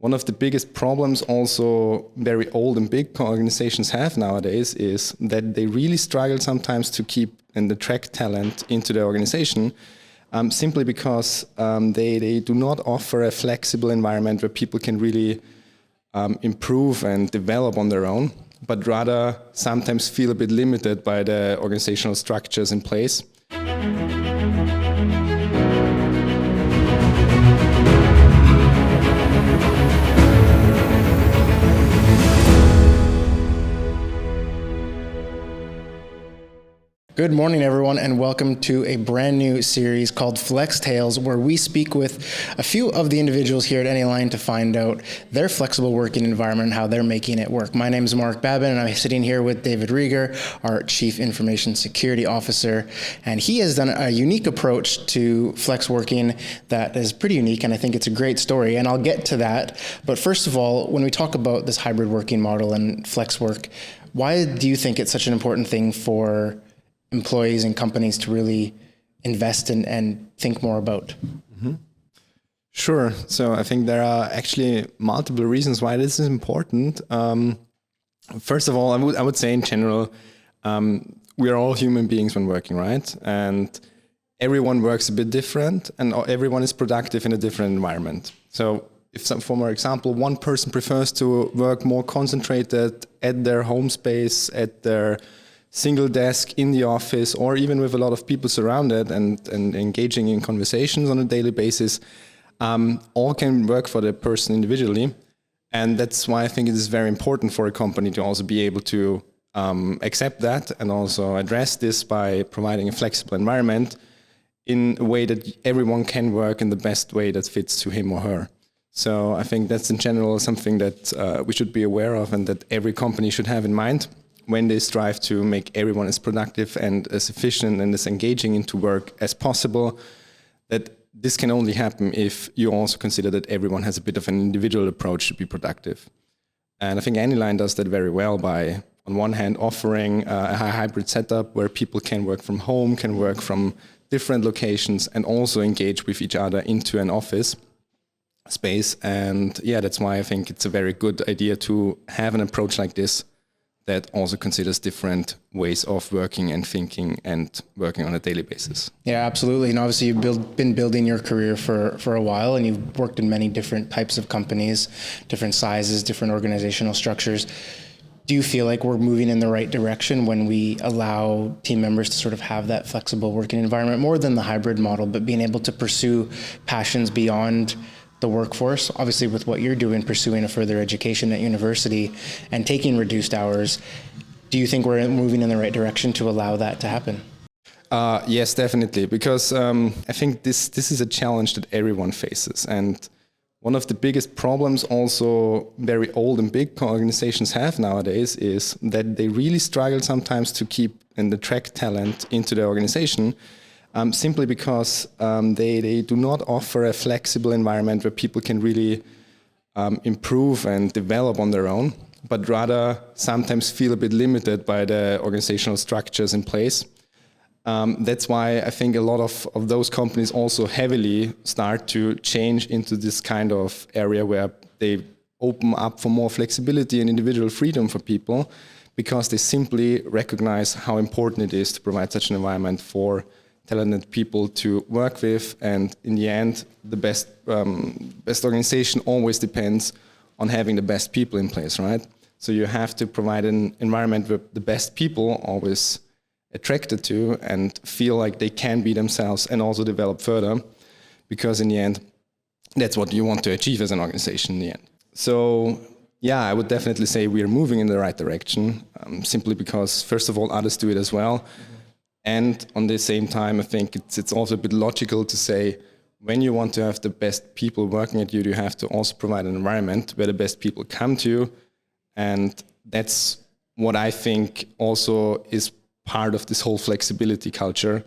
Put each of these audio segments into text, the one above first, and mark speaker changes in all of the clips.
Speaker 1: one of the biggest problems also very old and big organizations have nowadays is that they really struggle sometimes to keep and attract talent into their organization, simply because they do not offer a flexible environment where people can really improve and develop on their own, but rather sometimes feel a bit limited by the organizational structures in place.
Speaker 2: Good morning, everyone, and welcome to a brand new series called Flextales, where we speak with a few of the individuals here at Anyline to find out their flexible working environment and how they're making it work. My name is Mark Babin, and I'm sitting here with David Rieger, our Chief Information Security Officer, and he has done a unique approach to flex working that is pretty unique, and I think it's a great story, and I'll get to that. But first of all, when we talk about this hybrid working model and flex work, why do you think it's such an important thing for employees and companies to really invest in and think more about?
Speaker 1: Mm-hmm. Sure. So I think there are actually multiple reasons why this is important. First of all, I would say in general, we are all human beings when working, right? And everyone works a bit different, and everyone is productive in a different environment. So if, for example, one person prefers to work more concentrated at their home space, at their single desk in the office, or even with a lot of people surrounded and engaging in conversations on a daily basis, all can work for the person individually. And that's why I think it is very important for a company to also be able to accept that and also address this by providing a flexible environment in a way that everyone can work in the best way that fits to him or her. So I think that's in general something that we should be aware of and that every company should have in mind when they strive to make everyone as productive and as efficient and as engaging into work as possible. That this can only happen if you also consider that everyone has a bit of an individual approach to be productive. And I think Anyline does that very well by, on one hand, offering a hybrid setup where people can work from home, can work from different locations, and also engage with each other into an office space. And yeah, that's why I think it's a very good idea to have an approach like this that also considers different ways of working and thinking and working on a daily basis.
Speaker 2: Yeah, absolutely. And obviously you've been building your career for a while, and you've worked in many different types of companies, different sizes, different organizational structures. Do you feel like we're moving in the right direction when we allow team members to sort of have that flexible working environment, more than the hybrid model, but being able to pursue passions beyond the workforce, obviously with what you're doing, pursuing a further education at university and taking reduced hours? Do you think we're moving in the right direction to allow that to happen?
Speaker 1: Yes, definitely, because I think this is a challenge that everyone faces. And one of the biggest problems also very old and big organizations have nowadays is that they really struggle sometimes to keep and attract talent into their organization, simply because they do not offer a flexible environment where people can really improve and develop on their own, but rather sometimes feel a bit limited by the organizational structures in place. That's why I think a lot of those companies also heavily start to change into this kind of area where they open up for more flexibility and individual freedom for people, because they simply recognize how important it is to provide such an environment for talented people to work with. And in the end, the best organization always depends on having the best people in place, right? So you have to provide an environment where the best people always attracted to and feel like they can be themselves and also develop further, because in the end, that's what you want to achieve as an organization in the end. So yeah, I would definitely say we are moving in the right direction, simply because, first of all, others do it as well. And on the same time, I think it's also a bit logical to say, when you want to have the best people working at you, you have to also provide an environment where the best people come to you. And that's what I think also is part of this whole flexibility culture,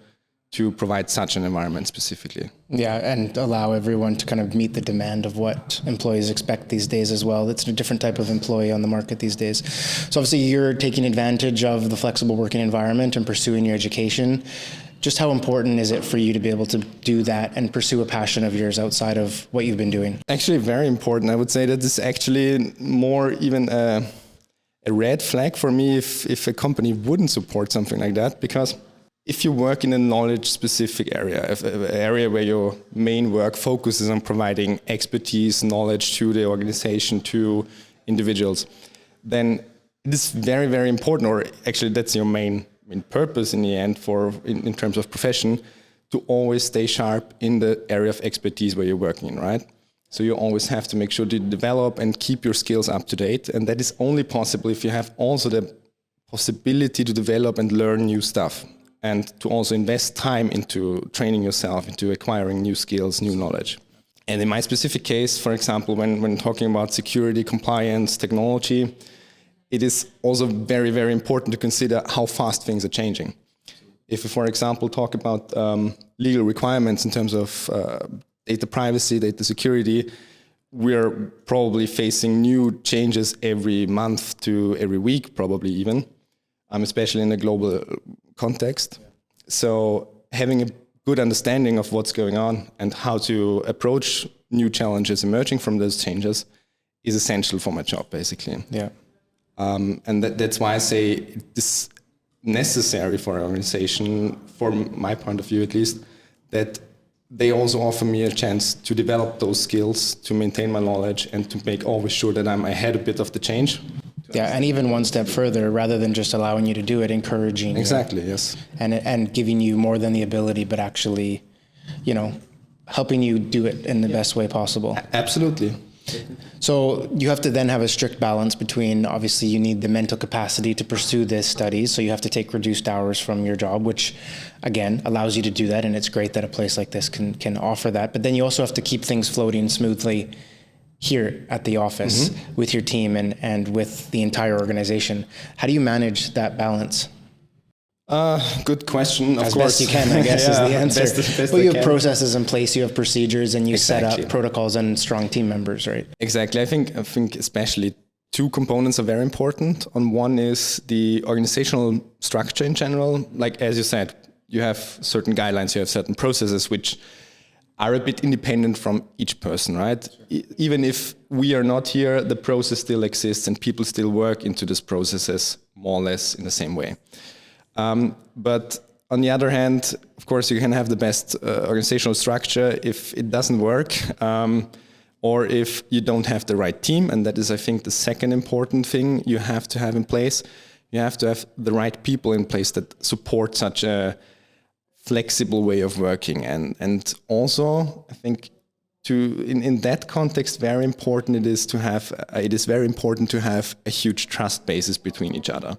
Speaker 1: to provide such an environment specifically.
Speaker 2: Yeah, and allow everyone to kind of meet the demand of what employees expect these days as well. It's a different type of employee on the market these days. So obviously you're taking advantage of the flexible working environment and pursuing your education. Just how important is it for you to be able to do that and pursue a passion of yours outside of what you've been doing?
Speaker 1: Actually, very important. I would say that this is actually more even a red flag for me if a company wouldn't support something like that, because if you work in a knowledge-specific area, an area where your main work focuses on providing expertise, knowledge to the organization, to individuals, then it is very, very important, or actually that's your main purpose in the end in terms of profession, to always stay sharp in the area of expertise where you're working in, right? So you always have to make sure to develop and keep your skills up to date. And that is only possible if you have also the possibility to develop and learn new stuff, and to also invest time into training yourself, into acquiring new skills, new knowledge. And in my specific case, for example, when talking about security, compliance, technology, it is also very, very important to consider how fast things are changing. If we, for example, talk about legal requirements in terms of data privacy, data security, we are probably facing new changes every month to every week, probably even, especially in a global context. So having a good understanding of what's going on and how to approach new challenges emerging from those changes is essential for my job, basically.
Speaker 2: Yeah.
Speaker 1: And that's why I say it is necessary for an organization, from my point of view at least, that they also offer me a chance to develop those skills, to maintain my knowledge, and to make always sure that I'm ahead a bit of the change.
Speaker 2: Yeah, and even one step further, rather than just allowing you to do it, encouraging
Speaker 1: exactly,
Speaker 2: you,
Speaker 1: yes,
Speaker 2: and giving you more than the ability, but actually, helping you do it in the best way possible.
Speaker 1: Absolutely.
Speaker 2: So you have to then have a strict balance between, obviously you need the mental capacity to pursue this studies, so you have to take reduced hours from your job, which again allows you to do that, and it's great that a place like this can offer that. But then you also have to keep things floating smoothly here at the office with your team and with the entire organization. How do you manage that balance?
Speaker 1: Good question. Of
Speaker 2: As
Speaker 1: course,
Speaker 2: best you can, I guess, is the answer.
Speaker 1: Best
Speaker 2: but you have processes in place, you have procedures, and you
Speaker 1: exactly.
Speaker 2: set up protocols and strong team members, right?
Speaker 1: Exactly. I think especially two components are very important. On one is the organizational structure in general. Like as you said, you have certain guidelines, you have certain processes which are a bit independent from each person, right? Even if we are not here, the process still exists and people still work into these processes more or less in the same way. But on the other hand, of course, you can have the best organizational structure if it doesn't work, or if you don't have the right team. And that is, I think, the second important thing you have to have in place. You have to have the right people in place that support such a flexible way of working. And also, I think, in that context, very important it is very important to have a huge trust basis between each other.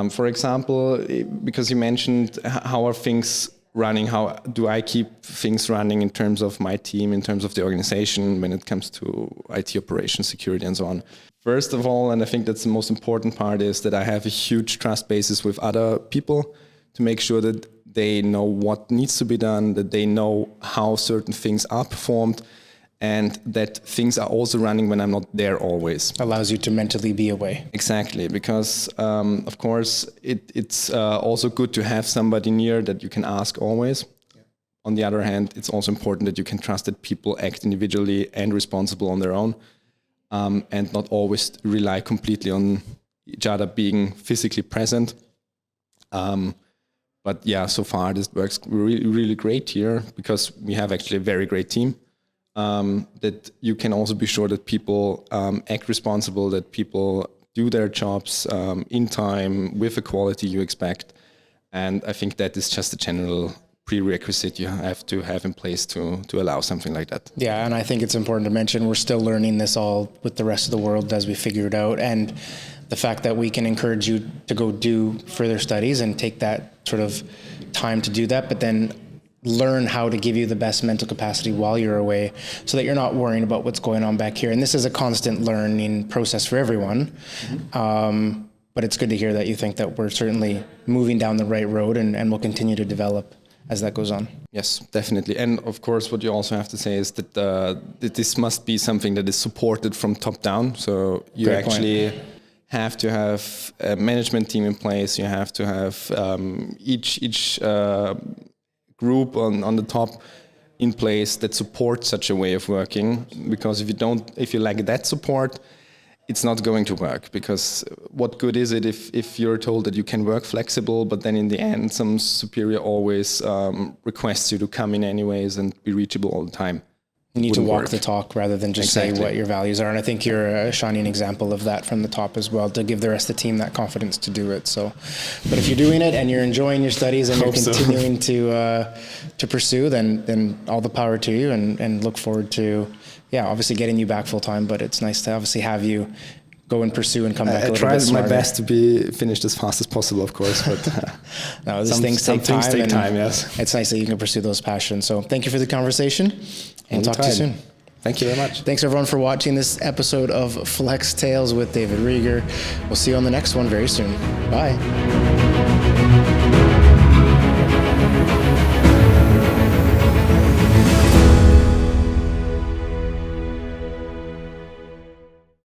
Speaker 1: For example, because you mentioned how are things running, how do I keep things running in terms of my team, in terms of the organization when it comes to IT operations, security and so on. First of all, and I think that's the most important part, is that I have a huge trust basis with other people to make sure that they know what needs to be done, that they know how certain things are performed, and that things are also running when I'm not there always.
Speaker 2: Allows you to mentally be away.
Speaker 1: Exactly, because of course it's also good to have somebody near that you can ask always. Yeah. On the other hand, it's also important that you can trust that people act individually and responsible on their own, and not always rely completely on each other being physically present. But yeah, so far this works really, really great here because we have actually a very great team. That you can also be sure that people act responsible, that people do their jobs in time with the quality you expect. And I think that is just a general prerequisite you have to have in place to allow something like that.
Speaker 2: Yeah, and I think it's important to mention we're still learning this all with the rest of the world as we figure it out. And the fact that we can encourage you to go do further studies and take that sort of time to do that, but then learn how to give you the best mental capacity while you're away so that you're not worrying about what's going on back here. And this is a constant learning process for everyone. But it's good to hear that you think that we're certainly moving down the right road and will continue to develop as that goes on.
Speaker 1: Yes, definitely. And of course, what you also have to say is that, that this must be something that is supported from top down. So you
Speaker 2: Great
Speaker 1: actually
Speaker 2: point.
Speaker 1: have to have a management team in place. You have to have each group on the top in place that supports such a way of working. Because if you lack that support, it's not going to work. Because what good is it if you're told that you can work flexible, but then in the end, some superior always requests you to come in anyways and be reachable all the time?
Speaker 2: You need to walk the talk rather than just say what your values are. And I think you're a shining example of that from the top as well, to give the rest of the team that confidence to do it. So, but if you're doing it and you're enjoying your studies and you're continuing to pursue, then all the power to you, and look forward to, obviously getting you back full time. But it's nice to obviously have you go and pursue and come back a little bit smarter.
Speaker 1: I tried my best to be finished as fast as possible, of course, but
Speaker 2: no, these things take time.
Speaker 1: Things take time, yes.
Speaker 2: It's nice that you can pursue those passions. So thank you for the conversation, and we'll talk to you soon.
Speaker 1: Thank you very much.
Speaker 2: Thanks everyone for watching this episode of Flextales with David Rieger. We'll see you on the next one very soon. Bye.